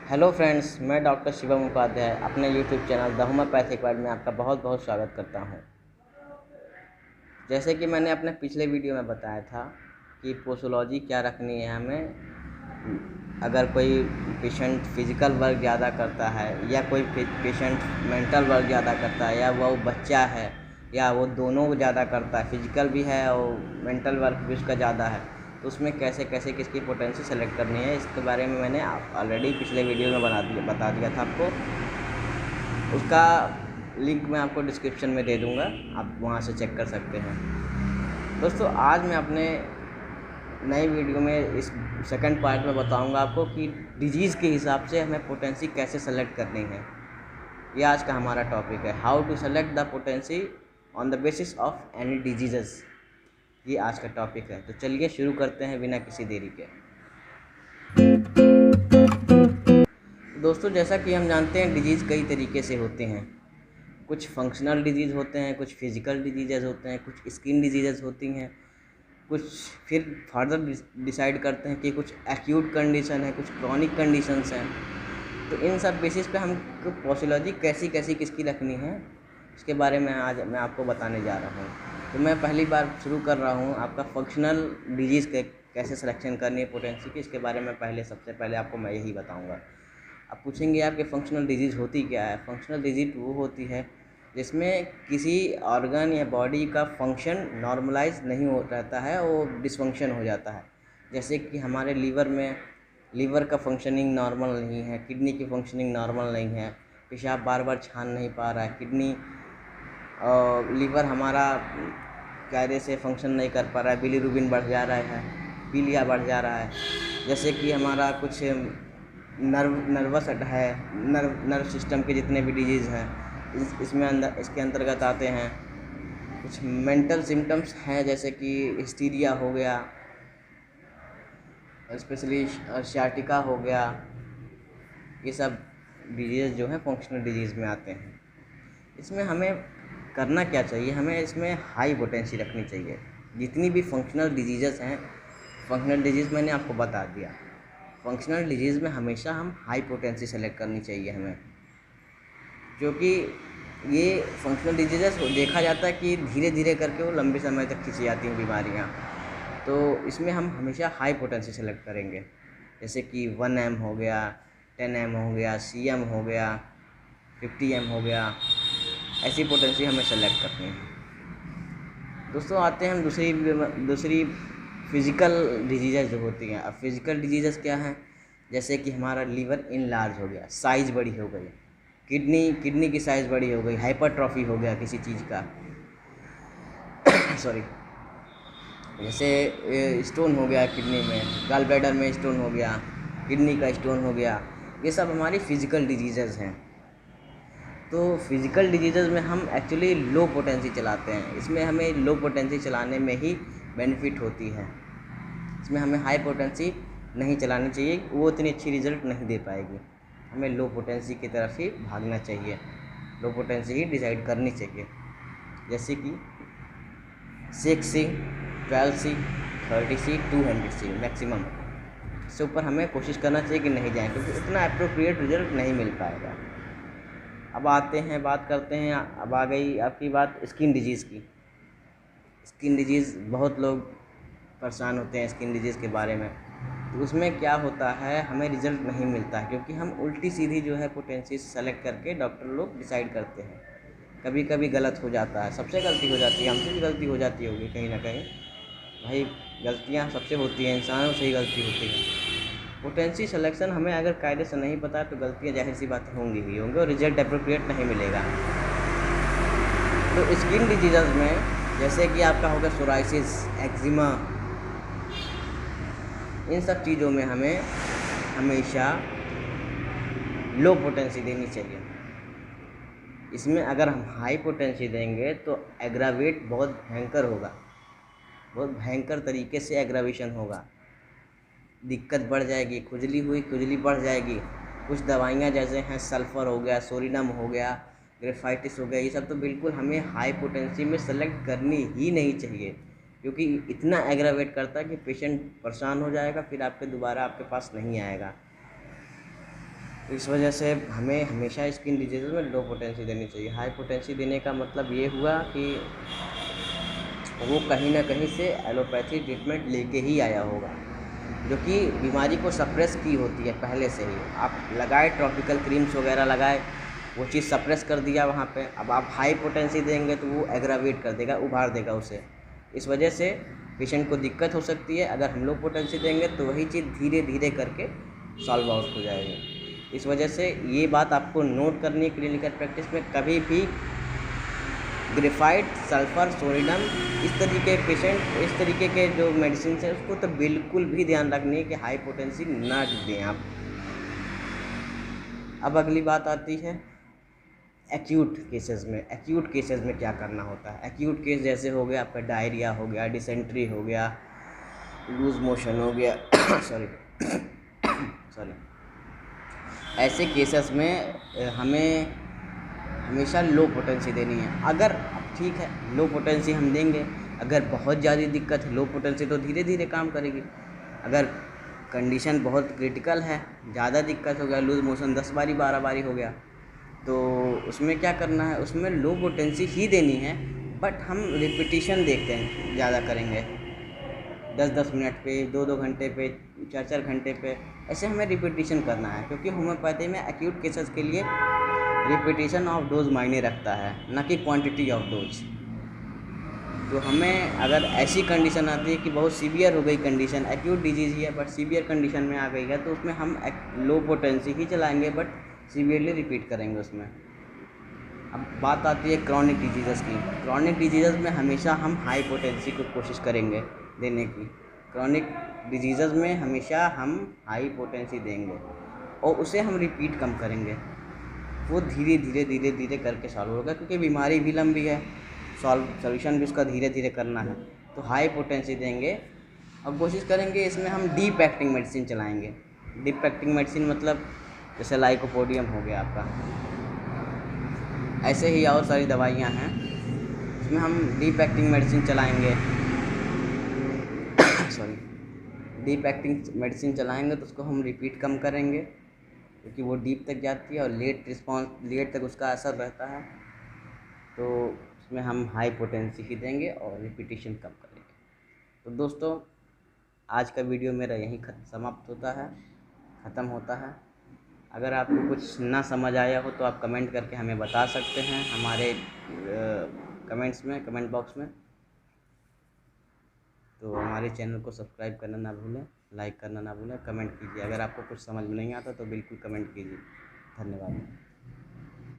Hello friends, मैं doctor Shivam Upadhyay अपने YouTube channel the homeopathic world में आपका बहुत बहुत स्वागत करता हूं। जैसे कि मैंने अपने पिछले वीडियो में बताया था कि पोसोलॉजी क्या रखनी है हमें। अगर कोई पेशेंट फिज़िकल वर्क ज़्यादा करता है या कोई पेशेंट मेंटल वर्क ज़्यादा करता है या वो बच्चा है या वो दोनों ज़्यादा करता है, फिज़िकल भी है और मेंटल वर्क भी उसका ज़्यादा है, तो उसमें कैसे कैसे किसकी पोटेंसी सेलेक्ट करनी है, इसके बारे में मैंने ऑलरेडी पिछले वीडियो में बता दिया था आपको। उसका लिंक मैं आपको डिस्क्रिप्शन में दे दूँगा, आप वहाँ से चेक कर सकते हैं। दोस्तों, आज मैं अपने नई वीडियो में इस सेकंड पार्ट में बताऊँगा आपको कि डिजीज़ के हिसाब से हमें पोटेंसी कैसे सेलेक्ट करनी है। ये आज का हमारा टॉपिक है, how to select the potency on the basis of any disease. ये आज का टॉपिक है, तो चलिए शुरू करते हैं बिना किसी देरी के। दोस्तों, जैसा कि हम जानते हैं डिजीज़ कई तरीके से होते हैं। कुछ फंक्शनल डिजीज़ होते हैं, कुछ फिज़िकल डिजीज़ होते हैं, कुछ स्किन डिजीज़ होती हैं, कुछ फिर फर्दर डिसाइड करते हैं कि कुछ एक्यूट कंडीशन है, कुछ क्रॉनिक कंडीशंस हैं। तो इन सब बेसिस पे हमको पोसोलॉजी कैसी कैसी किसकी रखनी है, इसके बारे में आज मैं आपको बताने जा रहा हूँ। तो मैं पहली बार शुरू कर रहा हूँ आपका फंक्शनल डिजीज़ के कैसे सिलेक्शन करनी है पोटेंसी की, इसके बारे में सबसे पहले आपको मैं यही बताऊँगा। अब पूछेंगे आपके फंक्शनल डिजीज़ होती क्या है। फंक्शनल डिजीज़ वो होती है जिसमें किसी ऑर्गन या बॉडी का फंक्शन नॉर्मलाइज नहीं हो रहता है, वो डिसफंक्शन हो जाता है। जैसे कि हमारे लीवर का फंक्शनिंग नॉर्मल नहीं है, किडनी की फंक्शनिंग नॉर्मल नहीं है, पेशाब बार बार छान नहीं पा रहा है, किडनी लीवर हमारा कायदे से फंक्शन नहीं कर पा रहा है, बिलीरुबिन बढ़ जा रहा है, पीलिया बढ़ जा रहा है। जैसे कि हमारा कुछ नर्वस है, नर्व सिस्टम के जितने भी डिजीज़ हैं इसके अंतर्गत आते हैं। कुछ मेंटल सिम्टम्स हैं जैसे कि हिस्टीरिया हो गया, स्पेशली सियाटिका हो गया। ये सब डिजीज़ जो हैं फंक्शनल डिजीज़ में आते हैं। इसमें हमें करना क्या चाहिए, हमें इसमें हाई पोटेंसी रखनी चाहिए। जितनी भी फंक्शनल डिजीज़ हैं, फंक्शनल डिजीज़ मैंने आपको बता दिया। फंक्शनल डिजीज़ में हमेशा हम हाई पोटेंसी सेलेक्ट करनी चाहिए हमें, क्योंकि ये फंक्शनल डिजीज़ देखा जाता है कि धीरे धीरे करके वो लंबे समय तक खींची जाती हैं बीमारियाँ। तो इसमें हम हमेशा हाई पोटेंसी सेलेक्ट करेंगे, जैसे कि 1 m हो गया, 10 m हो गया, cm हो गया, 50 m हो गया। ऐसी पोटेंसी हमें सेलेक्ट करनी है। दोस्तों, आते हैं हम दूसरी फिज़िकल डिजीज़ जो होती हैं। अब फिज़िकल डिजीज़ क्या हैं, जैसे कि हमारा लीवर इनलार्ज हो गया, साइज़ बड़ी हो गई, किडनी की साइज़ बड़ी हो गई, हाइपरट्रॉफी हो गया किसी चीज़ का सॉरी, जैसे स्टोन हो गया किडनी में, गॉल ब्लैडर में स्टोन हो गया, किडनी का स्टोन हो गया। ये सब हमारी फिज़िकल डिजीज़ हैं। तो फिज़िकल डिजीज़ में हम एक्चुअली लो पोटेंसी चलाते हैं। इसमें हमें लो पोटेंसी चलाने में ही बेनिफिट होती है। इसमें हमें हाई पोटेंसी नहीं चलानी चाहिए, वो उतनी अच्छी रिज़ल्ट नहीं दे पाएगी। हमें लो पोटेंसी की तरफ ही भागना चाहिए, लो पोटेंसी ही डिसाइड करनी चाहिए। जैसे कि 6C, 12C, 30C, 200C maximum. इससे ऊपर हमें कोशिश करना चाहिए कि नहीं जाएँ, क्योंकि उतना अप्रोप्रिएट रिज़ल्ट नहीं मिल पाएगा। अब बात करते हैं, अब आ गई आपकी बात स्किन डिजीज़ की। स्किन डिजीज़ बहुत लोग परेशान होते हैं स्किन डिजीज़ के बारे में। तो उसमें क्या होता है, हमें रिज़ल्ट नहीं मिलता है, क्योंकि हम उल्टी सीधी जो है पोटेंसी सेलेक्ट करके डॉक्टर लोग डिसाइड करते हैं। कभी कभी गलत हो जाता है, सबसे गलती हो जाती है, हमसे भी गलती हो जाती होगी कहीं ना कहीं। भाई, गलतियाँ सबसे होती हैं, इंसानों से ही गलती होती है। पोटेंसी सिलेक्शन हमें अगर कायदे से नहीं पता तो गलतियाँ जाहिर सी बात होंगी और रिजल्ट अप्रोप्रिएट नहीं मिलेगा। तो स्किन डिजीज़ में जैसे कि आपका होगा सोराइसिस, एक्जिमा, इन सब चीज़ों में हमें हमेशा लो पोटेंसी देनी चाहिए। इसमें अगर हम हाई पोटेंसी देंगे तो एग्रावेट बहुत भयंकर होगा, बहुत भयंकर तरीके से एग्रावेशन होगा, दिक्कत बढ़ जाएगी, खुजली बढ़ जाएगी। कुछ दवाइयाँ जैसे हैं सल्फ़र हो गया, सोलिनम हो गया, ग्रेफाइटिस हो गया, ये सब तो बिल्कुल हमें हाई पोटेंसी में सेलेक्ट करनी ही नहीं चाहिए, क्योंकि इतना एग्रावेट करता है कि पेशेंट परेशान हो जाएगा, फिर दोबारा आपके पास नहीं आएगा। तो इस वजह से हमें हमेशा स्किन डिजीज़ में लो पोटेंसी देनी चाहिए। हाई पोटेंसी देने का मतलब ये हुआ कि वो कहीं ना कहीं से एलोपैथी ट्रीटमेंट लेके ही आया होगा, जो कि बीमारी को सप्रेस की होती है पहले से ही। आप लगाए ट्रॉपिकल क्रीम्स वगैरह लगाए, वो चीज़ सप्रेस कर दिया वहाँ पे। अब आप हाई पोटेंसी देंगे तो वो एग्रावेट कर देगा, उभार देगा उसे। इस वजह से पेशेंट को दिक्कत हो सकती है। अगर हम लो पोटेंसी देंगे तो वही चीज़ धीरे धीरे करके सॉल्व आउट हो जाएगी। इस वजह से ये बात आपको नोट करनी है क्लिनिकल प्रैक्टिस में, कभी भी ग्रेफाइट, सल्फर, सोडियम इस तरीके के पेशेंट, इस तरीके के जो मेडिसिन है उसको तो बिल्कुल भी ध्यान रखनी है कि हाई पोटेंसी ना दें आप। अब अगली बात आती है एक्यूट केसेस में। एक्यूट केसेस में क्या करना होता है? एक्यूट केस जैसे हो गया आपका डायरिया हो गया, डिसेंट्री हो गया, लूज मोशन हो गया सॉरी सॉरी ऐसे केसेस में हमें हमेशा लो पोटेंसी देनी है। अगर ठीक है लो पोटेंसी हम देंगे, अगर बहुत ज़्यादा दिक्कत है लो पोटेंसी तो धीरे धीरे काम करेगी। अगर कंडीशन बहुत क्रिटिकल है, ज़्यादा दिक्कत हो गया, लूज मोशन 10 बारी 12 बारी हो गया, तो उसमें क्या करना है? उसमें लो पोटेंसी ही देनी है, बट हम रिपीटिशन देखते हैं ज़्यादा करेंगे, 10-10 मिनट पे, 2-2 घंटे पे, 4-4 घंटे पे, ऐसे हमें रिपीटिशन करना है। क्योंकि होम्योपैथी में एक्यूट केसेस के लिए रिपीटिशन ऑफ डोज मायने रखता है, ना कि क्वांटिटी ऑफ डोज। तो हमें अगर ऐसी कंडीशन आती है कि बहुत सीवियर हो गई कंडीशन, एक्यूट डिजीज़ ही है बट सीवियर कंडीशन में आ गई है, तो उसमें हम लो पोटेंसी ही चलाएंगे बट सीवियरली रिपीट करेंगे उसमें। अब बात आती है क्रॉनिक डिजीज़ की। क्रॉनिक डिजीज़ में हमेशा हम हाई पोटेंसी को कोशिश करेंगे देने की। क्रॉनिक डिजीज़ में हमेशा हम हाई पोटेंसी देंगे और उसे हम रिपीट कम करेंगे। वो धीरे धीरे धीरे धीरे करके सॉल्व होगा, क्योंकि बीमारी भी लंबी है, सॉल्यूशन भी उसका धीरे धीरे करना है। तो हाई पोटेंसी देंगे और कोशिश करेंगे इसमें हम डीप एक्टिंग मेडिसिन चलाएंगे। डीप एक्टिंग मेडिसिन मतलब जैसे लाइकोपोडियम हो गया आपका, ऐसे ही और सारी दवाइयाँ हैं, इसमें हम डीप एक्टिंग मेडिसिन चलाएंगे सॉरी डीप एक्टिंग मेडिसिन चलाएंगे तो उसको हम रिपीट कम करेंगे, क्योंकि वो डीप तक जाती है और लेट तक उसका असर रहता है। तो उसमें हम हाई पोटेंसी ही देंगे और रिपीटिशन कम करेंगे। तो दोस्तों आज का वीडियो मेरा यहीं समाप्त होता है, ख़त्म होता है। अगर आपको कुछ ना समझ आया हो तो आप कमेंट करके हमें बता सकते हैं हमारे कमेंट्स में, कमेंट बॉक्स में। तो हमारे चैनल को सब्सक्राइब करना ना भूलें, लाइक करना ना भूलें, कमेंट कीजिए। अगर आपको कुछ समझ में नहीं आता तो बिल्कुल कमेंट कीजिए। धन्यवाद।